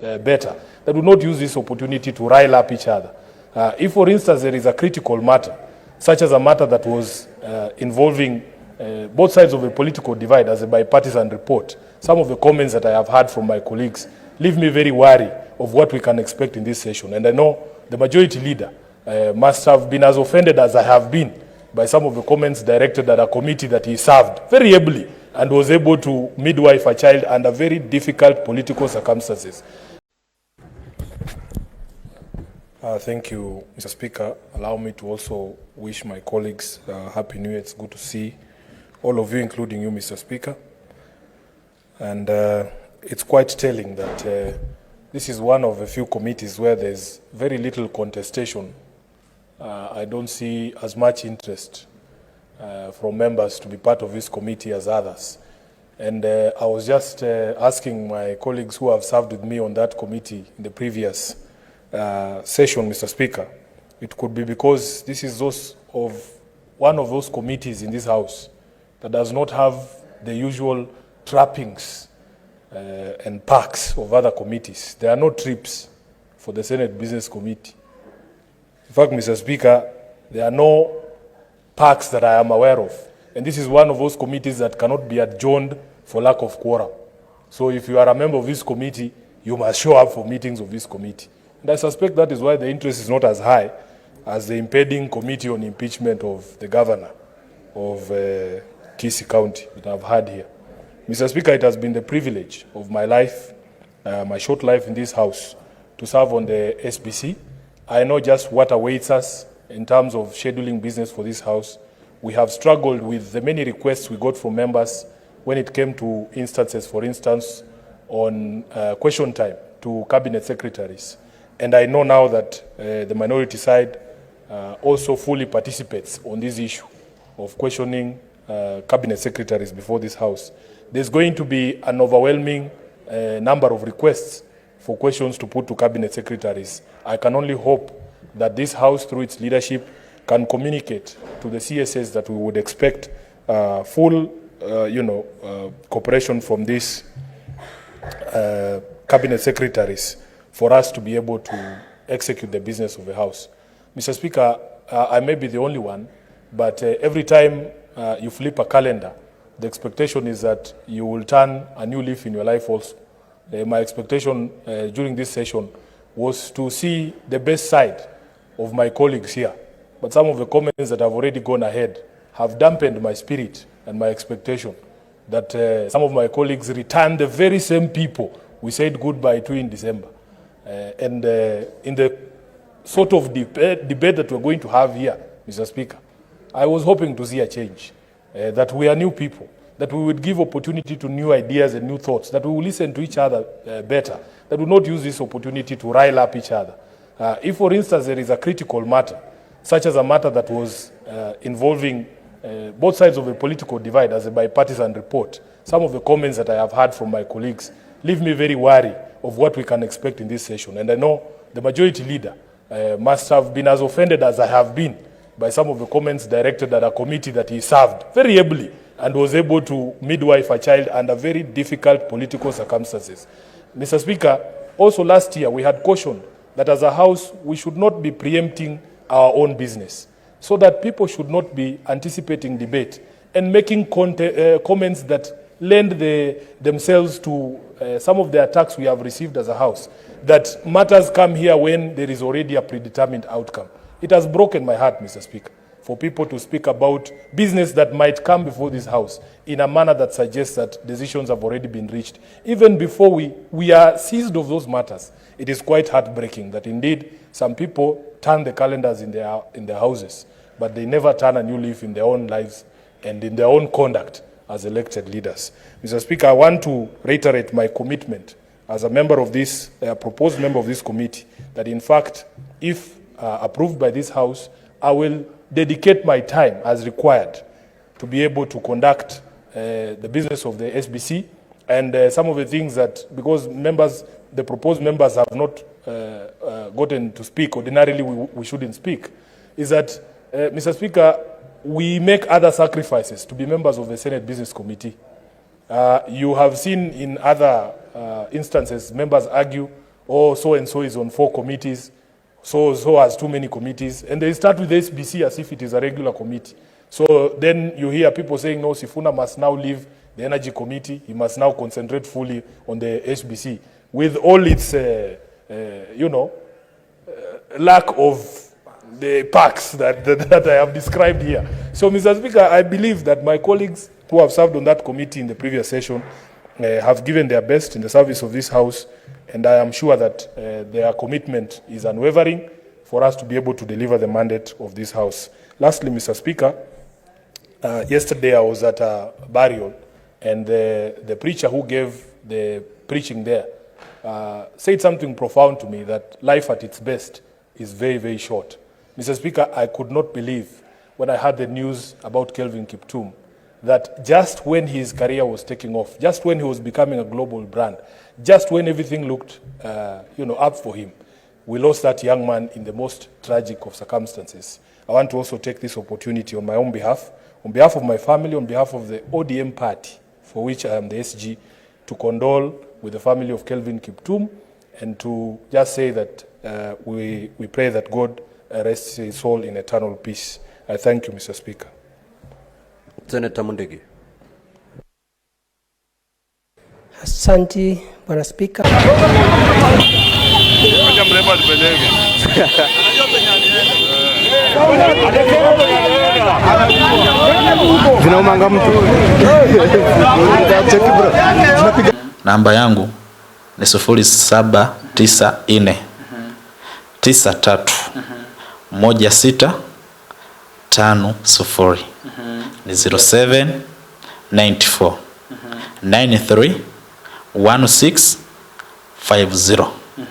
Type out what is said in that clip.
better, that will not use this opportunity to rile up each other. If, for instance, there is a critical matter, such as a matter that was involving both sides of a political divide as a bipartisan report, some of the comments that I have heard from my colleagues leave me very wary of what we can expect in this session. And I know the majority leader must have been as offended as I have been by some of the comments directed at a committee that he served very ably and was able to midwife a child under very difficult political circumstances. Thank you, Mr. Speaker. Allow me to also wish my colleagues Happy New Year. It's good to see all of you, including you, Mr. Speaker. And it's quite telling that this is one of the few committees where there's very little contestation. I don't see as much interest from members to be part of this committee as others. And I was just asking my colleagues who have served with me on that committee in the previous session, Mr. Speaker, it could be because this is one of those committees in this House that does not have the usual trappings and perks of other committees. There are no trips for the Senate Business Committee. In fact, Mr. Speaker, there are no perks that I am aware of. And this is one of those committees that cannot be adjourned for lack of quorum. So if you are a member of this committee, you must show up for meetings of this committee. And I suspect that is why the interest is not as high as the impending committee on impeachment of the governor of Kisii County that I've had here. Mr. Speaker, it has been the privilege of my life, my short life in this House, to serve on the SBC. I know just what awaits us in terms of scheduling business for this House. We have struggled with the many requests we got from members when it came to instances, for instance, on question time to cabinet secretaries. And I know now that the minority side also fully participates on this issue of questioning cabinet secretaries before this House. There's going to be an overwhelming number of requests for questions to put to cabinet secretaries. I can only hope that this House, through its leadership, can communicate to the CSS that we would expect full, cooperation from these cabinet secretaries for us to be able to execute the business of the House. Mr. Speaker, I may be the only one, but every time you flip a calendar, the expectation is that you will turn a new leaf in your life also. My expectation during this session was to see the best side of my colleagues here. But some of the comments that have already gone ahead have dampened my spirit and my expectation that some of my colleagues return the very same people we said goodbye to in December. In the sort of debate that we're going to have here, Mr. Speaker, I was hoping to see a change, that we are new people, that we would give opportunity to new ideas and new thoughts, that we will listen to each other better, that we will not use this opportunity to rile up each other. If, for instance, there is a critical matter, such as a matter that was involving both sides of a political divide as a bipartisan report, some of the comments that I have heard from my colleagues leave me very wary of what we can expect in this session. And I know the majority leader must have been as offended as I have been by some of the comments directed at a committee that he served very ably and was able to midwife a child under very difficult political circumstances. Mr. Speaker, also last year we had cautioned that as a House we should not be preempting our own business, so that people should not be anticipating debate and making comments that lend themselves to some of the attacks we have received as a House, that matters come here when there is already a predetermined outcome. It has broken my heart, Mr. Speaker, for people to speak about business that might come before this House in a manner that suggests that decisions have already been reached. Even before we are seized of those matters, it is quite heartbreaking that indeed some people turn the calendars in their houses, but they never turn a new leaf in their own lives and in their own conduct as elected leaders. Mr. Speaker, I want to reiterate my commitment as a member of this, proposed member of this committee, that in fact, if approved by this House, I will dedicate my time as required to be able to conduct the business of the SBC and some of the things that, because the proposed members have not gotten to speak, ordinarily we shouldn't speak, is that, Mr. Speaker, we make other sacrifices to be members of the Senate Business Committee. You have seen in other instances members argue oh, so-and-so is on 4 committees, so has too many committees, and they start with SBC as if it is a regular committee. So then you hear people saying, no, Sifuna must now leave the energy committee, he must now concentrate fully on the SBC, with all its, lack of the perks that I have described here. So, Mr. Speaker, I believe that my colleagues who have served on that committee in the previous session have given their best in the service of this House, and I am sure that their commitment is unwavering for us to be able to deliver the mandate of this House. Lastly, Mr. Speaker, yesterday I was at a burial, and the preacher who gave the preaching there said something profound to me, that life at its best is very, very short. Mr. Speaker, I could not believe when I heard the news about Kelvin Kiptum that just when his career was taking off, just when he was becoming a global brand, just when everything looked up for him, we lost that young man in the most tragic of circumstances. I want to also take this opportunity on my own behalf of my family, on behalf of the ODM party, for which I am the SG, to condole with the family of Kelvin Kiptum, and to just say that we pray that God rests his soul in eternal peace. I thank you, Mr. Speaker. Senator Mundegi. Asante, Bwana Speaker. Namba yangu ni 0794 93 1650 ni 0794 93 1650.